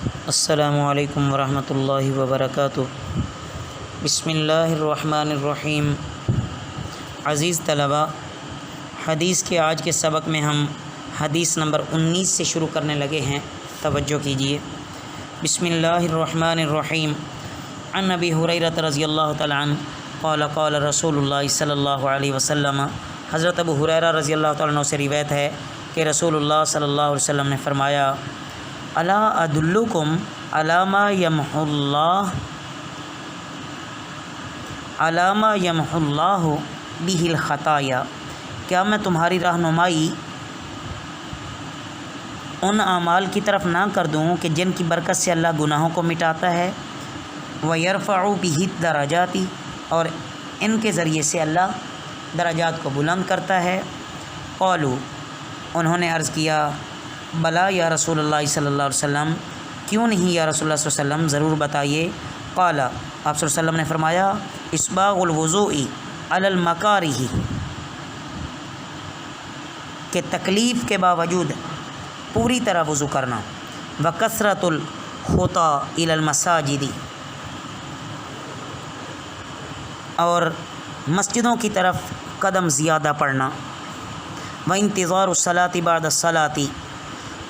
السلام علیکم ورحمۃ اللہ وبرکاتہ۔ بسم اللہ الرحمن الرحیم۔ عزیز طلباء، حدیث کے آج کے سبق میں ہم حدیث نمبر 19 سے شروع کرنے لگے ہیں، توجہ کیجیے۔ بسم اللہ الرحمن الرحیم۔ عن ابی ہریرہ رضی اللہ تعالی عنہ قال قال رسول اللہ صلی اللہ علیہ وسلم، حضرت ابو ہریرہ رضی اللہ تعالیٰ عنہ سے روایت ہے کہ رسول اللہ صلی اللہ علیہ وسلم نے فرمایا، الا ادلکم علی ما یمحو اللہ بہ الخطایا، کیا میں تمہاری رہنمائی ان اعمال کی طرف نہ کر دوں کہ جن کی برکت سے اللہ گناہوں کو مٹاتا ہے، ویرفع بہ الدرجات، اور ان کے ذریعے سے اللہ درجات کو بلند کرتا ہے۔ قالوا، انہوں نے عرض کیا، بلا یا رسول اللہ صلی اللہ علیہ وسلم، کیوں نہیں یا رسول اللہ صلی اللہ علیہ وسلم، ضرور بتائیے۔ قال، آپ صلی اللہ علیہ وسلم نے فرمایا، اسباغ الوضوء علی المکارہ، کہ تکلیف کے باوجود پوری طرح وضو کرنا، وکثرۃ الخطا الی المساجد، اور مسجدوں کی طرف قدم زیادہ پڑنا، وانتظار الصلاۃ بعد الصلاۃ،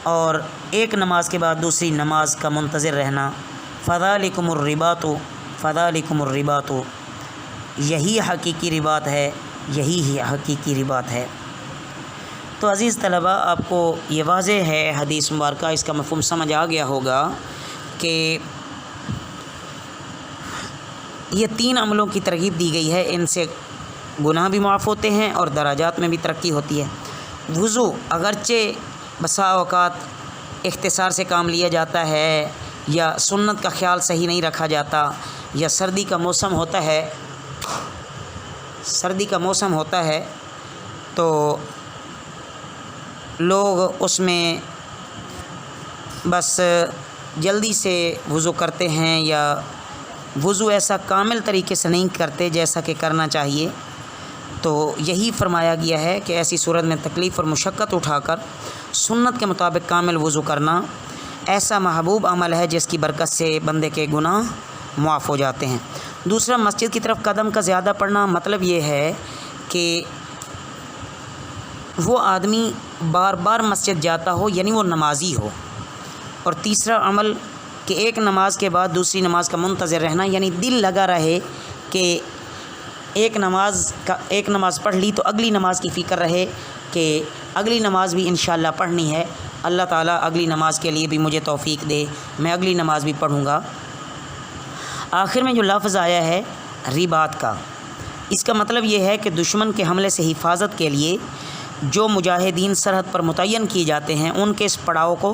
اور ایک نماز کے بعد دوسری نماز کا منتظر رہنا، فذالکم الرباط، فذالکم الرباط، یہی حقیقی رباط ہے، یہی ہی حقیقی رباط ہے۔ تو عزیز طلباء، آپ کو یہ واضح ہے حدیث مبارکہ، اس کا مفہوم سمجھ آ گیا ہوگا کہ یہ 3 عملوں کی ترغیب دی گئی ہے، ان سے گناہ بھی معاف ہوتے ہیں اور درجات میں بھی ترقی ہوتی ہے۔ وضو اگرچہ بسا اوقات اختصار سے کام لیا جاتا ہے، یا سنت کا خیال صحیح نہیں رکھا جاتا، یا سردی کا موسم ہوتا ہے تو لوگ اس میں بس جلدی سے وضو کرتے ہیں، یا وضو ایسا کامل طریقے سے نہیں کرتے جیسا کہ کرنا چاہیے۔ تو یہی فرمایا گیا ہے کہ ایسی صورت میں تکلیف اور مشقت اٹھا کر سنت کے مطابق کامل وضو کرنا ایسا محبوب عمل ہے جس کی برکت سے بندے کے گناہ معاف ہو جاتے ہیں۔ دوسرا، مسجد کی طرف قدم کا زیادہ پڑنا، مطلب یہ ہے کہ وہ آدمی بار بار مسجد جاتا ہو، یعنی وہ نمازی ہو۔ اور تیسرا عمل کہ ایک نماز کے بعد دوسری نماز کا منتظر رہنا، یعنی دل لگا رہے کہ ایک نماز پڑھ لی تو اگلی نماز کی فکر رہے کہ اگلی نماز بھی انشاءاللہ پڑھنی ہے، اللہ تعالیٰ اگلی نماز کے لیے بھی مجھے توفیق دے، میں اگلی نماز بھی پڑھوں گا۔ آخر میں جو لفظ آیا ہے رباط کا، اس کا مطلب یہ ہے کہ دشمن کے حملے سے حفاظت کے لیے جو مجاہدین سرحد پر متعین کیے جاتے ہیں، ان کے اس پڑاؤ کو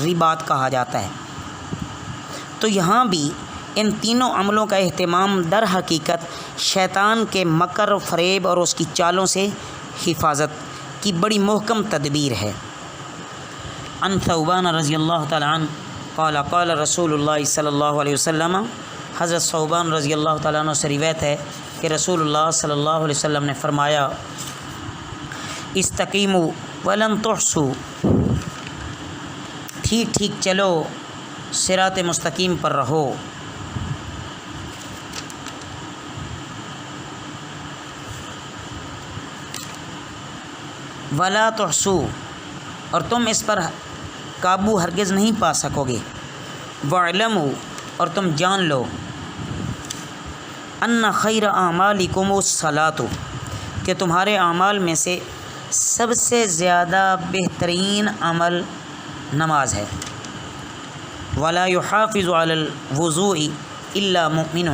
رباط کہا جاتا ہے۔ تو یہاں بھی ان تینوں عملوں کا اہتمام در حقیقت شیطان کے مکر و فریب اور اس کی چالوں سے حفاظت کی بڑی محکم تدبیر ہے۔ عن ثوبان رضی اللہ تعالی عنہ قال قال رسول اللہ صلی اللہ علیہ وسلم، حضرت ثوبان رضی اللہ تعالیٰ عنہ سے روایت ہے کہ رسول اللہ صلی اللہ علیہ وسلم نے فرمایا، استقیموا ولن تحصوا، ٹھیک ٹھیک چلو، صراط مستقیم پر رہو۔ ولا تحصوا، اور تم اس پر قابو ہرگز نہیں پا سکو گے۔ واعلموا، اور تم جان لو، ان خیر اعمالکم الصلاۃ، کہ تمہارے اعمال میں سے سب سے زیادہ بہترین عمل نماز ہے۔ ولا يحافظ على الوضوء الا مؤمن،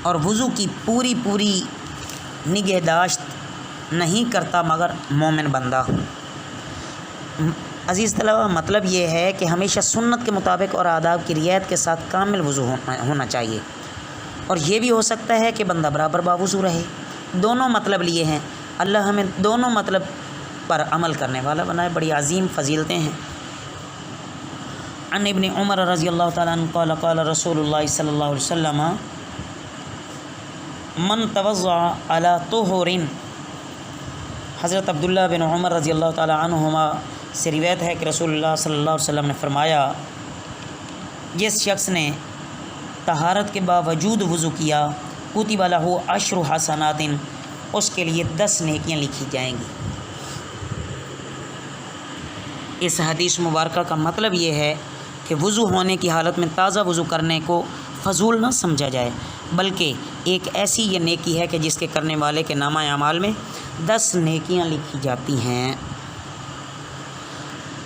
اور وضو کی پوری نگہداشت نہیں کرتا مگر مومن بندہ۔ عزیز طلبہ، مطلب یہ ہے کہ ہمیشہ سنت کے مطابق اور آداب کی رعایت کے ساتھ کامل وضو ہونا چاہیے، اور یہ بھی ہو سکتا ہے کہ بندہ برابر باوضو رہے۔ دونوں مطلب لیے ہیں، اللہ ہمیں دونوں مطلب پر عمل کرنے والا بنائے، بڑی عظیم فضیلتیں ہیں۔ عن ابن عمر رضی اللہ تعالیٰ عنہ قال قال رسول اللہ صلی اللہ علیہ وسلم، من توضع علی طہور، حضرت عبداللہ بن عمر رضی اللہ تعالیٰ عنہما سے روایت ہے کہ رسول اللہ صلی اللہ علیہ وسلم نے فرمایا، جس شخص نے طہارت کے باوجود وضو کیا کتب لہ 10 حسنات، اس کے لیے 10 نیکیاں لکھی جائیں گی۔ اس حدیث مبارکہ کا مطلب یہ ہے کہ وضو ہونے کی حالت میں تازہ وضو کرنے کو فضول نہ سمجھا جائے، بلکہ ایک ایسی یہ نیکی ہے کہ جس کے کرنے والے کے نامہ اعمال میں 10 نیکیاں لکھی جاتی ہیں۔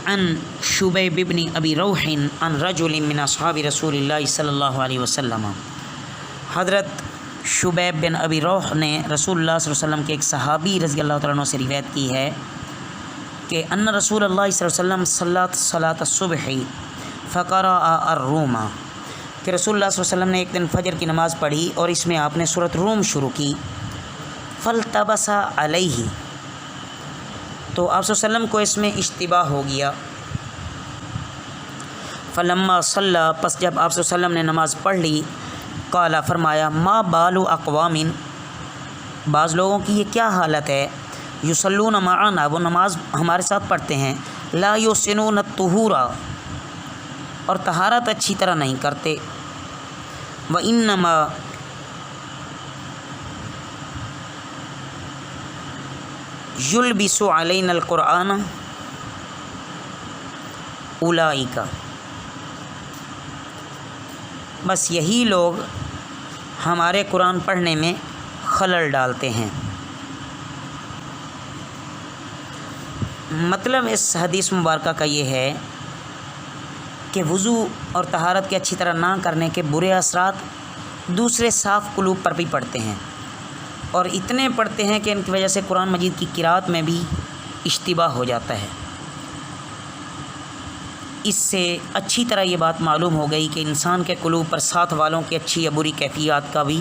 عن شبیب بن ابی روح عن رجل من اصحاب رسول اللہ صلی اللہ علیہ وسلم، حضرت شبیب بن ابی روح نے رسول اللہ صلی اللہ علیہ وسلم کے ایک صحابی رضی اللہ تعالیٰ عنہ سے روایت کی ہے کہ ان رسول اللہ صلی اللہ علیہ وسلم صلاۃ الصبح فقرأ الروم، کہ رسول اللہ صلی اللہ علیہ وسلم نے ایک دن فجر کی نماز پڑھی اور اس میں آپ نے سورۃ روم شروع کی۔ فالتبس علیہ، تو آپ صلی اللہ علیہ وسلم کو اس میں اشتباہ ہو گیا۔ فلما صلی، پس جب آپ صلی اللہ علیہ وسلم نے نماز پڑھ لی، قال، فرمایا، ما بال اقوام، بعض لوگوں کی یہ کیا حالت ہے، یصلون معنا، وہ نماز ہمارے ساتھ پڑھتے ہیں، لا یحسنون الطہور، اور طہارت اچھی طرح نہیں کرتے، وانما یلبس علینا القرآن اولئک، بس یہی لوگ ہمارے قرآن پڑھنے میں خلل ڈالتے ہیں۔ مطلب اس حدیث مبارکہ کا یہ ہے کہ وضو اور طہارت کے اچھی طرح نہ کرنے کے برے اثرات دوسرے صاف قلوب پر بھی پڑتے ہیں، اور اتنے پڑتے ہیں کہ ان کی وجہ سے قرآن مجید کی قرأت میں بھی اشتباہ ہو جاتا ہے۔ اس سے اچھی طرح یہ بات معلوم ہو گئی کہ انسان کے قلوب پر ساتھ والوں کی اچھی یا بری کیفیات کا بھی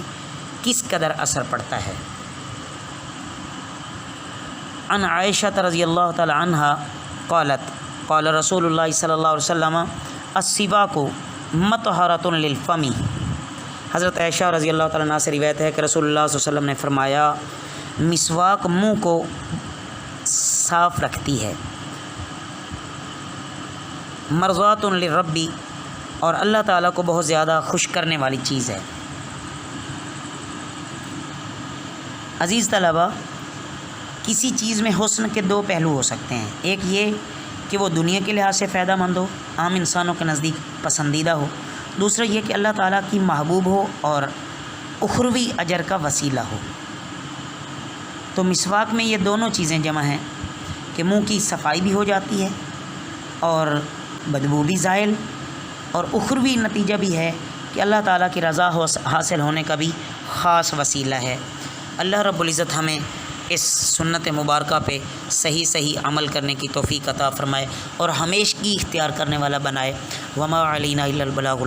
کس قدر اثر پڑتا ہے۔ عن عائشہ رضی اللہ تعالی عنہا قالت، قال رسول اللہ صلی اللہ علیہ وسلم السواک مطہرۃ للفم، حضرت عائشہ رضی اللہ تعالیٰ عنہ سے روایت ہے کہ رسول اللہ صلی اللہ علیہ وسلم نے فرمایا، مسواک منہ کو صاف رکھتی ہے، مرضات للربی، اور اللہ تعالیٰ کو بہت زیادہ خوش کرنے والی چیز ہے۔ عزیز طلبہ، کسی چیز میں حسن کے 2 پہلو ہو سکتے ہیں، ایک یہ کہ وہ دنیا کے لحاظ سے فائدہ مند ہو، عام انسانوں کے نزدیک پسندیدہ ہو، دوسرا یہ کہ اللہ تعالیٰ کی محبوب ہو اور اخروی اجر کا وسیلہ ہو۔ تو مسواک میں یہ دونوں چیزیں جمع ہیں کہ منہ کی صفائی بھی ہو جاتی ہے اور بدبو بھی زائل، اور اخروی نتیجہ بھی ہے کہ اللہ تعالیٰ کی رضا حاصل ہونے کا بھی خاص وسیلہ ہے۔ اللہ رب العزت ہمیں اس سنت مبارکہ پہ صحیح عمل کرنے کی توفیق عطا فرمائے اور ہمیشگی اختیار کرنے والا بنائے۔ وما علینا الا البلاغ